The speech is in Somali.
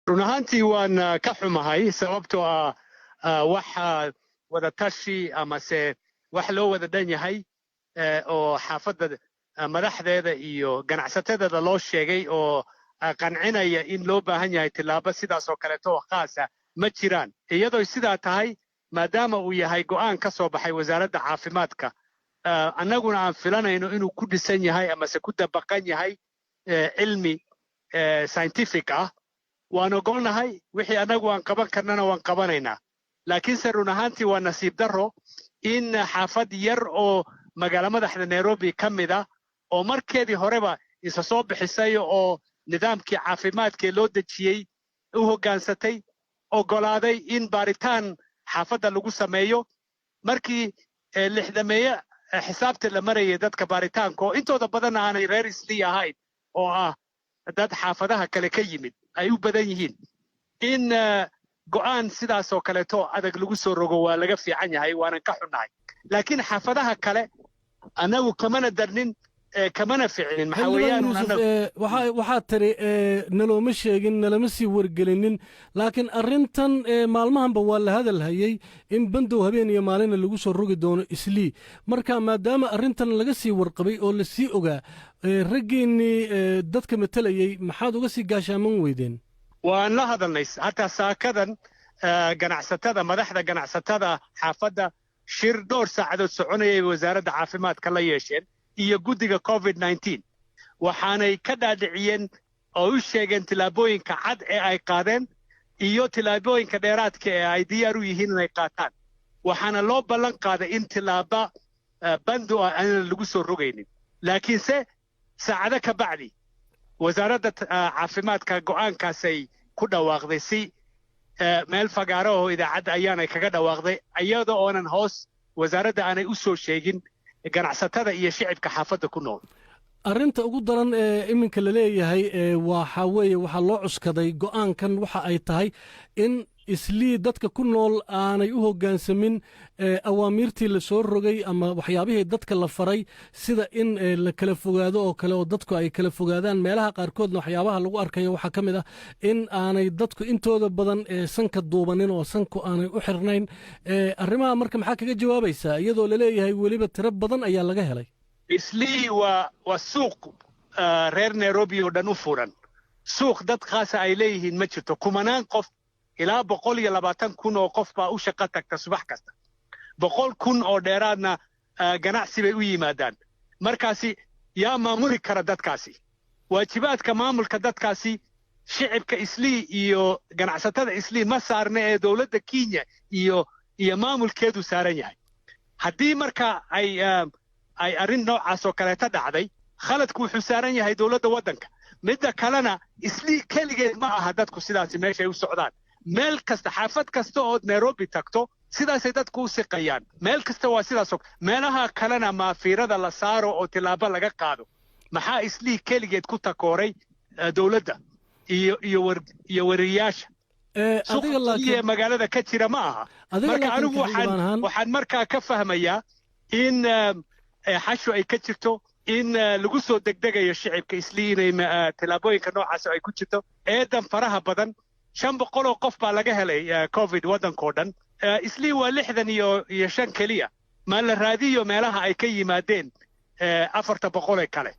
run ahaantii waan ka xumahay sababtoo waxa wada tashi amase wax loo wada dhan yahay oo xaafadda madaxdeeda iyo ganacsatada loo sheegay oo qancinaya in loo baahan yahay tilaabo sidaas oo kaleeto oo khaasa ma jiraan iyadoo sidaa tahay maadaama uu yahay go'aan ka soo baxay wasaaradda caafimaadka annaguna aan filanayno inuu ku dhisan yahay amase ku dabaqan yahay cilmi scientific waan ogolnahay wixii annagu aan qaban karnana waan qabanaynaa laakiinse run ahaantii waa nasiib darro in xaafad yar oo magaalo madaxda Nairobi ka mid oo markeedii horeba isa soo bixisay oo nidaamkii caafimaadka loo dejiyay u hoggaansatay ogolaaday in baaritaan xaafadda lagu sameeyo markii lixdameeye xisaabta la marayay dadka baaritaanka oo intooda badan aanay reer Islii ahayn oo dad xaafadaha kale ka yimid ay u badan yihiin in go'aan sidaas oo kaleeto adag lagu soo rogo waa laga fiican yahay waanan ka xunnahay laakiin xaafadaha kale anagu kamana darnin kamana ficilin maxaa weeyaan waxaad tiri nalooma sheegin nalama sii wargelinin laakiin arrintan maalmahanba waa la hadal hayay in bandow habeen iyo maalina lagu soo rogi doono Islii marka maadaama arrintan laga sii warqabay oo la sii ogaa raggeennii dadka matalayay maxaad uga sii gaashaaman weydeen waan la hadalnay hataa saakadan ganacsatada madaxda ganacsatada xaafadda shir dhowr saacadood soconayay wasaaradda caafimaadka la yeesheen iyo guddiga COVID-19 waxaanay ka dhaadhiciyeen oo u sheegeen tilaabooyinka cad ee ay qaadeen iyo tilaabooyinka dheeraadka ee ay diyaar u yihiin inay qaataan waxaana loo ballan qaaday in tilaaba bandu aan lagu soo rogaynin laakiinse saacado ka bacdi wasaaradda caafimaadka go'aankaasay ku dhawaaqday si meel fagaaro oo idaacadda ayaanay kaga dhawaaqday iyadoo oonan hoos wasaaradda aanay u soo sheegin ganacsatada iyo shicibka xaafadda ku nool arrinta ugu daran ee iminka la leeyahay waxa weeye waxaa loo cuskaday go'aankan waxa ay tahay in Islii dadka ku nool aanay u hoggaansamin awaamiirtii la soo rogay ama waxyaabihii dadka la faray sida in la kala fogaado oo kale oo dadku ay kala fogaadaan meelaha qaarkoodna waxyaabaha lagu arkayo waxaa ka mid in aanay dadku intooda badan sanka duubanin oo sanku aanay u xirnayn arrimaha marka maxaa kaga jawaabaysaa iyadoo la leeyahay weliba tiro badan ayaa laga helay Islii waa suuq reer Nairobi oo dhan u furan suuq dad khaasa ay leeyihiin ma jirto kumanaan qof ilaa 120,000 oo qof baa u shaqo tagta subax kasta 100,000 oo dheeraadna ganacsi bay u yimaadaan markaasi yaa maamuli kara dadkaasi waajibaadka maamulka dadkaasi shicibka Islii iyo ganacsatada Islii ma saarna ee dawladda Kenya iyo maamulkeedu saaran yahay haddii marka ay arrin noocaas oo kaleeta dhacday khaladku wuxuu saaran yahay dawladda waddanka midda kalena Islii keligeed ma aha dadku sidaasi meesha ay u socdaan meel kasta xaafad kasta oo Nairobi tagto sidaasay dadku u siqayaan meel kasta waa sidaas meelaha kalena maafiirada la saaro oo tilaabo laga qaado maxaa Islii keligeed ku takooray dawladda iyo wariyaasha adiga laakiin magaalada ka jira ma aha marka anigu waxaan markaa ka fahmayaa in xashu ay ka jirto in lagu soo degdegayo shicibka Islii inay tilaabooyinka noocaas ay ku jirto eedan faraha badan 500 oo qof baa laga helay COVID waddankoo dhan Islii waa 65 keliya ma la raadiyo meelaha ay ka yimaadeen 400 kale